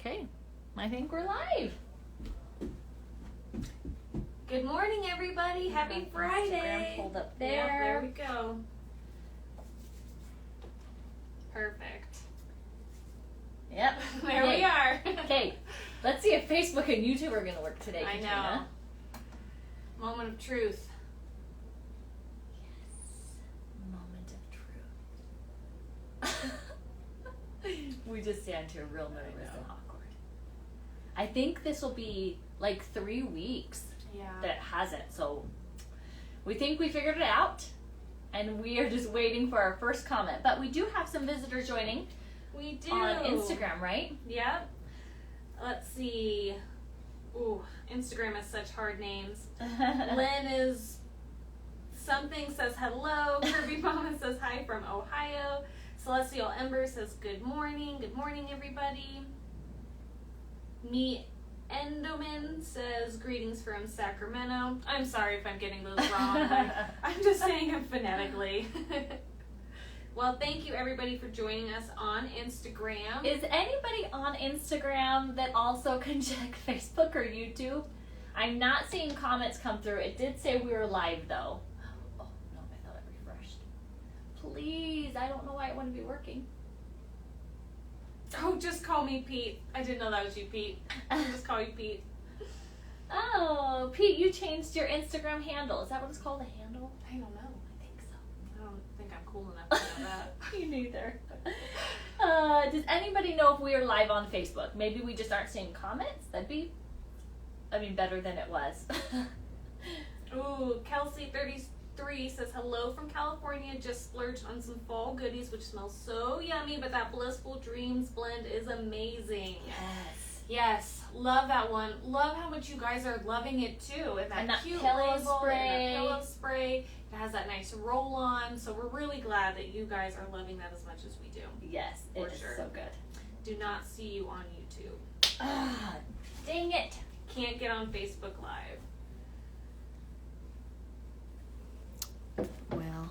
Okay, I think we're live. Good morning, everybody. Happy Friday. Instagram pulled up there. Yep, there we go. Perfect. Yep. There we are. Okay, let's see if Facebook and YouTube are going to work today, I Katrina. know. Moment of truth. Yes. Moment of truth. We just stand here real nervous and awkward. I think this will be like 3 weeks Yeah. that it hasn't, so we think we figured it out, and we are just waiting for our first comment. But we do have some visitors joining We do. on Instagram, right? Yep. Let's see. Ooh, Instagram has such hard names. Lynn is something, says hello. Kirby Mama says hi from Ohio. Celestial Ember says good morning. Good morning, everybody. Me Endoman says greetings from Sacramento. I'm sorry if I'm getting those wrong. I'm just saying them phonetically. Well, thank you everybody for joining us on Instagram. Is anybody on Instagram that also can check Facebook or YouTube? I'm not seeing comments come through. It did say we were live though. Oh no, I thought it refreshed. Please, I don't know why it wouldn't be working. Oh, just call me Pete. I didn't know that was you, Pete. I'll just call you Pete. Oh, Pete, you changed your Instagram handle. Is that what it's called, a handle? I don't know. I think so. I don't think I'm cool enough to know that. Me neither. Does anybody know if we are live on Facebook? Maybe we just aren't seeing comments. That'd be, better than it was. Ooh, Kelsey33 says hello from California. Just splurged on some fall goodies, which smells so yummy. But that Blissful Dreams blend is amazing. Yes. Yes, love that one. Love how much you guys are loving it too. And that cute pillow label spray. And that pillow spray. It has that nice roll on. So we're really glad that you guys are loving that as much as we do. Yes, For it is sure. so good. Do not see you on YouTube. Ah, dang it. Can't get on Facebook Live. Well,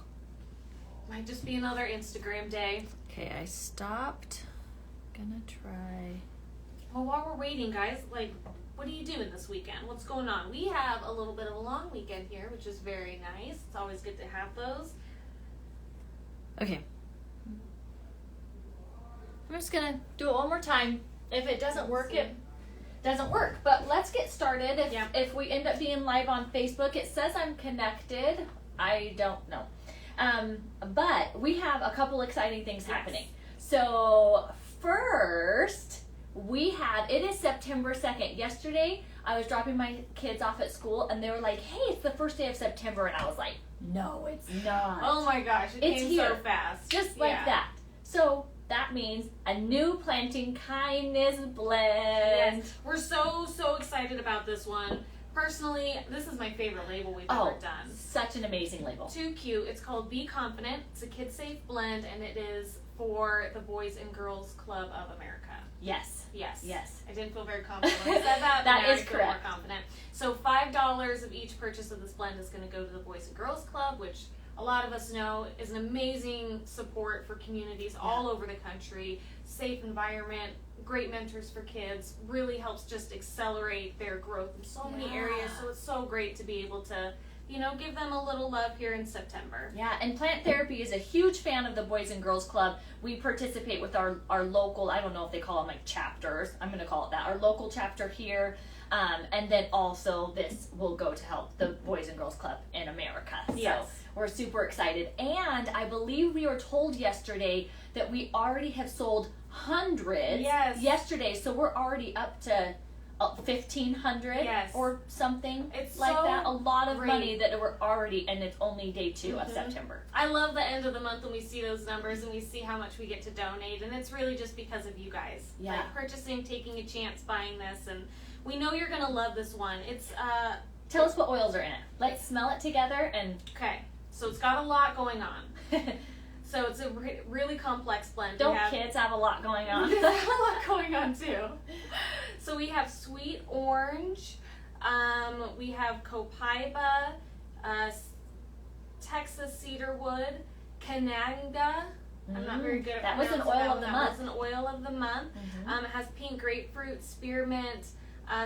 Might just be another Instagram day. okay, I stopped. Gonna try. Well, while we're waiting, guys, what are you doing this weekend? What's going on? We have a little bit of a long weekend here, which is very nice. It's always good to have those. Okay. I'm just gonna do it one more time. If it doesn't work, it doesn't work. But let's get started. If we end up being live on Facebook, it says I'm connected. I don't know. But we have a couple exciting things happening. So first, it is September 2nd. Yesterday, I was dropping my kids off at school, and they were like, hey, it's the first day of September. And I was like, no, it's not. Oh my gosh, it It's came here. so fast. Just like that. So that means a new Planting Kindness blend. Yes. We're so excited about this one. Personally, this is my favorite label we've ever done. Such an amazing label. Too cute. It's called Be Confident. It's a kid-safe blend, and it is for the Boys and Girls Club of America. Yes. Yes. I didn't feel very confident when I said that, but That now is I feel correct. more confident. So $5 of each purchase of this blend is going to go to the Boys and Girls Club, which a lot of us know is an amazing support for communities all over the country. Safe environment, great mentors for kids, really helps just accelerate their growth in so many areas. So it's so great to be able to, give them a little love here in September. Yeah, and Plant Therapy is a huge fan of the Boys and Girls Club. We participate with our local, I don't know if they call them like chapters, I'm going to call it that, our local chapter here. And then also this will go to help the Boys and Girls Club in America. Yes. So we're super excited. And I believe we were told yesterday that we already have sold hundreds yesterday. So we're already up to 1,500 or something. It's like so that. A lot of great. money that we're already, and it's only day 2 of September. I love the end of the month when we see those numbers and we see how much we get to donate, and it's really just because of you guys. Yeah. Like purchasing, taking a chance, buying this, and we know you're gonna love this one. It's Tell us what oils are in it. Let's smell it together and. Okay, so it's got a lot going on. So it's a really complex blend. Don't kids have a lot going on? There's a lot going on too. So we have sweet orange, we have copaiba, Texas cedarwood, Cananga, I'm not very good at That was an pronouncing oil that of the one. month. That was an oil of the month. Mhm. It has pink grapefruit, spearmint,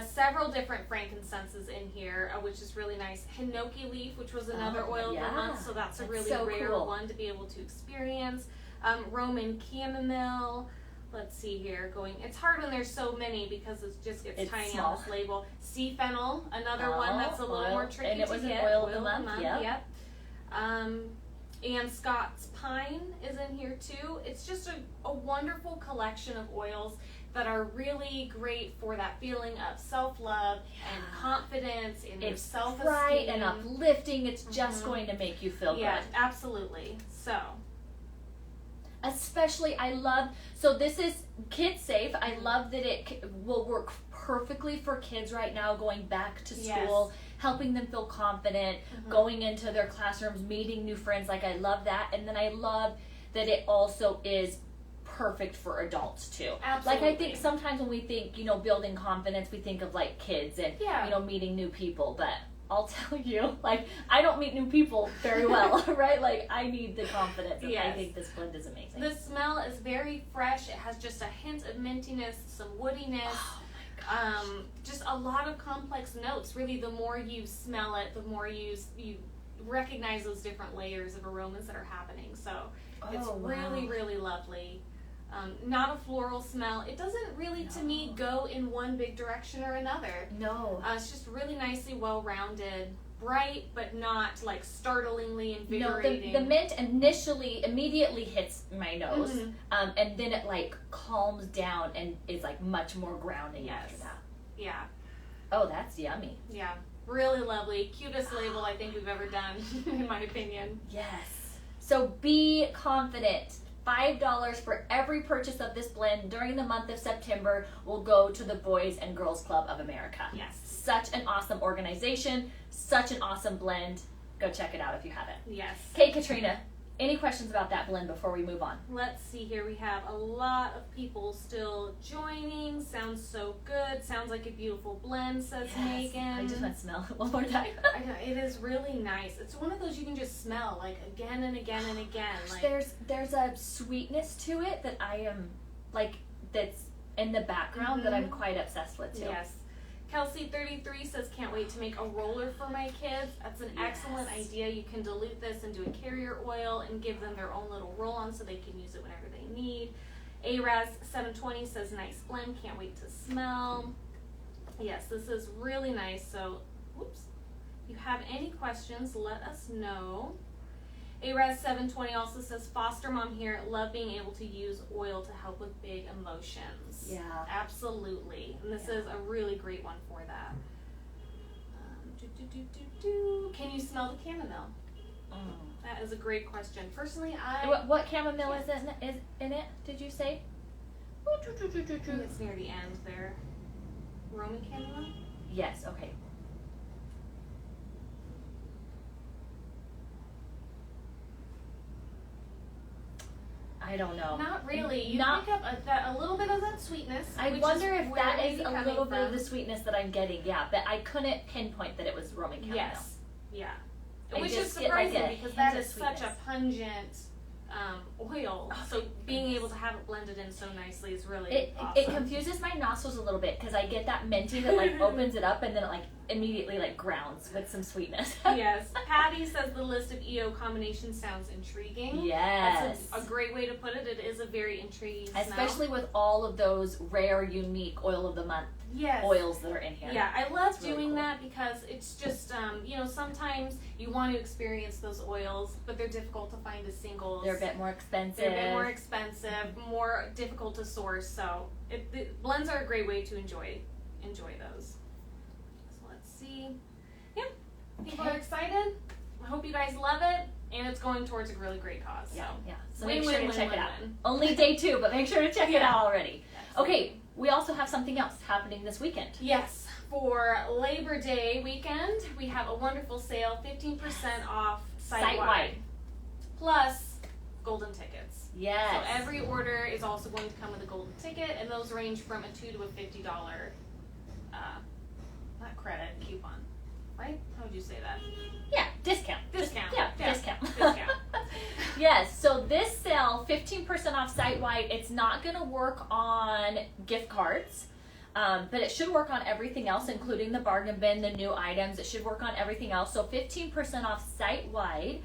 several different frankincenses in here, which is really nice. Hinoki leaf, which was another oil of the month, so that's a really so rare cool. one to be able to experience. Roman chamomile. Let's see here. It's hard when there's so many because it just gets It's tiny small. on this label. Sea fennel, another one that's a little oil. more tricky And it to was an get. oil of the month, Yep. And Scott's Pine is in here too. It's just a wonderful collection of oils that are really great for that feeling of self-love and confidence in your It's self-esteem. bright and uplifting. It's just going to make you feel Yeah, good. absolutely. So, Especially, I love, so this is kid safe. I love that it will work perfectly for kids right now going back to school, helping them feel confident, going into their classrooms, meeting new friends. Like, I love that. And then I love that it also is perfect for adults too. Absolutely. Like, I think sometimes when we think, building confidence, we think of like kids and, meeting new people. But I'll tell you, like, I don't meet new people very well, right? Like, I need the confidence, and I think this blend is amazing. The smell is very fresh. It has just a hint of mintiness, some woodiness. Oh my gosh. Just a lot of complex notes. Really, the more you smell it, the more you recognize those different layers of aromas that are happening. So it's really, really lovely. Not a floral smell. It doesn't really, to me, go in one big direction or another. No. It's just really nicely well-rounded, bright, but not like startlingly invigorating. No, the mint immediately hits my nose, and then it like calms down and is like much more grounding after that. Yeah. Oh, that's yummy. Yeah. Really lovely. Cutest label I think we've ever done, in my opinion. Yes. So be confident. $5 for every purchase of this blend during the month of September will go to the Boys and Girls Club of America. Yes. Such an awesome organization, such an awesome blend. Go check it out if you haven't. Yes. Okay, Katrina, any questions about that blend before we move on? Let's see here. We have a lot of people still joining. Sounds so good. Sounds like a beautiful blend, says Megan. I just want to smell it one more time. I know, it is really nice. It's one of those you can just smell like again and again and again. Like, there's a sweetness to it that I am like that's in the background that I'm quite obsessed with too. Yes. Kelsey33 says, can't wait to make a roller for my kids. That's an excellent idea. You can dilute this into a carrier oil and give them their own little roll-on so they can use it whenever they need. Araz720 says, nice blend. Can't wait to smell. Yes, this is really nice. So, whoops. If you have any questions, let us know. Araz720 also says, foster mom here, love being able to use oil to help with big emotions. Yeah. Absolutely. And this is a really great one for that. Can you smell the chamomile? That is a great question. Personally, What chamomile is in it, did you say? I think it's near the end there. Roman chamomile? Yes, okay. I don't know. Not really. You Not- pick up a little bit of that sweetness. I which wonder is if where that it may is be a coming little bit of from. the sweetness that I'm getting, yeah, but I couldn't pinpoint that it was Roman chamomile. Yes. Yeah. I Which is just get, like, surprising a because hint that of is such a sweetness. pungent oil. Oh, So my being goodness. able to have it blended in so nicely is really It awesome. confuses my nostrils a little bit because I get that minty that like opens it up and then it like immediately like grounds with some sweetness. Yes. Patty says the list of EO combinations sounds intriguing. Yes. That's a great way to put it. It is a very intriguing smell. Especially with all of those rare, unique oil of the month Yes. oils that are in here. Yeah, I love It's really doing cool. that because it's just, sometimes you want to experience those oils, but they're difficult to find as singles. They're a bit more expensive. They're a bit more expensive, more difficult to source. So blends are a great way to enjoy those. So let's see. Yeah, people Okay. are excited. I hope you guys love it, and it's going towards a really great cause. So Yeah. So Win, make sure win, to check win, it out. win. Only day 2, but make sure to check it Yeah. out already. Okay, we also have something else happening this weekend. Yes, for Labor Day weekend, we have a wonderful sale, 15% off site-wide. Plus golden tickets. Yes. So every order is also going to come with a golden ticket, and those range from a $2 to a $50, not credit, coupon, right? How would you say that? Yeah, discount. Discount. Yeah, Yeah. discount. Discount. Yes, so this sale, 15% off site-wide, it's not going to work on gift cards, but it should work on everything else, including the bargain bin, the new items. It should work on everything else. So 15% off site-wide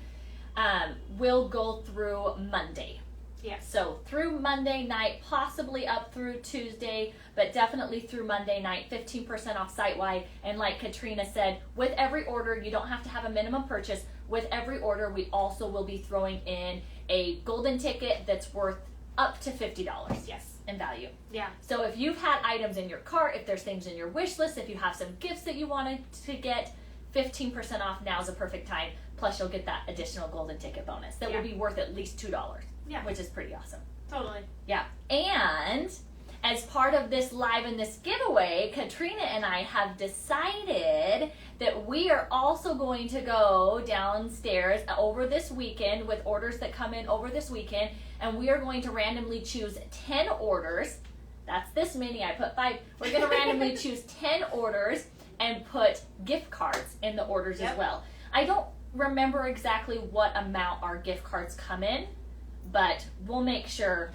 will go through Monday. Yes. So through Monday night, possibly up through Tuesday, but definitely through Monday night, 15% off site-wide. And like Katrina said, with every order, you don't have to have a minimum purchase. With every order, we also will be throwing in a golden ticket that's worth up to $50 Yes. in value. Yeah. So if you've had items in your cart, if there's things in your wish list, if you have some gifts that you wanted to get, 15% off now is a perfect time. Plus you'll get that additional golden ticket bonus that will be worth at least $2. Yeah. Which is pretty awesome. Totally. Yeah. And as part of this live and this giveaway, Katrina and I have decided that we are also going to go downstairs over this weekend with orders that come in over this weekend, and we are going to randomly choose 10 orders. That's this many. I put 5. We're going to randomly choose 10 orders and put gift cards in the orders as well. I don't remember exactly what amount our gift cards come in, but we'll make sure,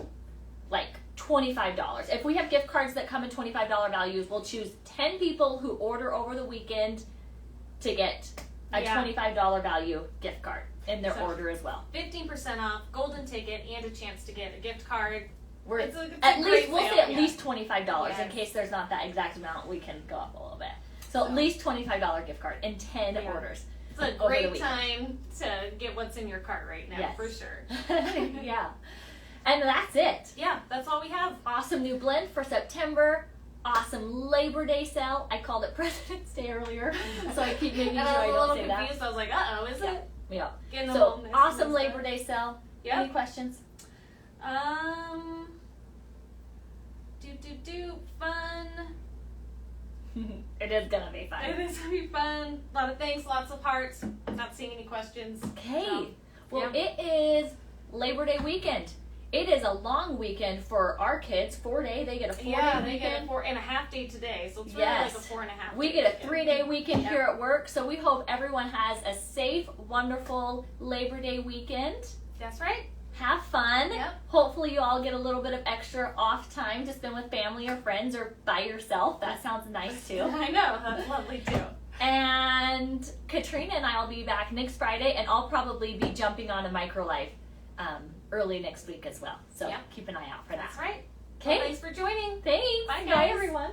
like $25. If we have gift cards that come in $25 values, we'll choose 10 people who order over the weekend to get a $25 value gift card in their order as well. 15% off, golden ticket, and a chance to get a gift card. We're it's at a least great we'll sale, say at least $25 in Yes. case there's not that exact amount. We can go up a little bit. So at least $25 gift card in 10 orders. It's a over the great weekend. time to get what's in your cart right now, Yes. for sure. Yeah. And that's it. Yeah, that's all we have. Awesome new blend for September. Awesome Labor Day sale. I called it President's Day earlier, so I keep making sure And I I was a don't little say confused. I was like, uh-oh, is Yeah. it? Yeah. Getting a So little messy awesome and Labor stuff. Day sale. Yep. Any questions? Fun. It is gonna be fun. It is gonna be fun. A lot of things, lots of hearts. Not seeing any questions. Okay. So, Well, yeah. it is Labor Day weekend. It is a long weekend for our kids. 4-day. They get a 4-day Yeah, weekend. they get a 4.5 day today, so it's really Yes. like a 4.5. We day get a weekend. 3-day weekend Yep. here at work, so we hope everyone has a safe, wonderful Labor Day weekend. That's right. Have fun. Yep. Hopefully you all get a little bit of extra off time to spend with family or friends or by yourself. That sounds nice too. I know, that's lovely too. And Katrina and I will be back next Friday, and I'll probably be jumping on a micro live early next week as well. So Yep. keep an eye out for that. That's right. Okay. Well, thanks for joining. Thanks. Bye, Bye guys. everyone.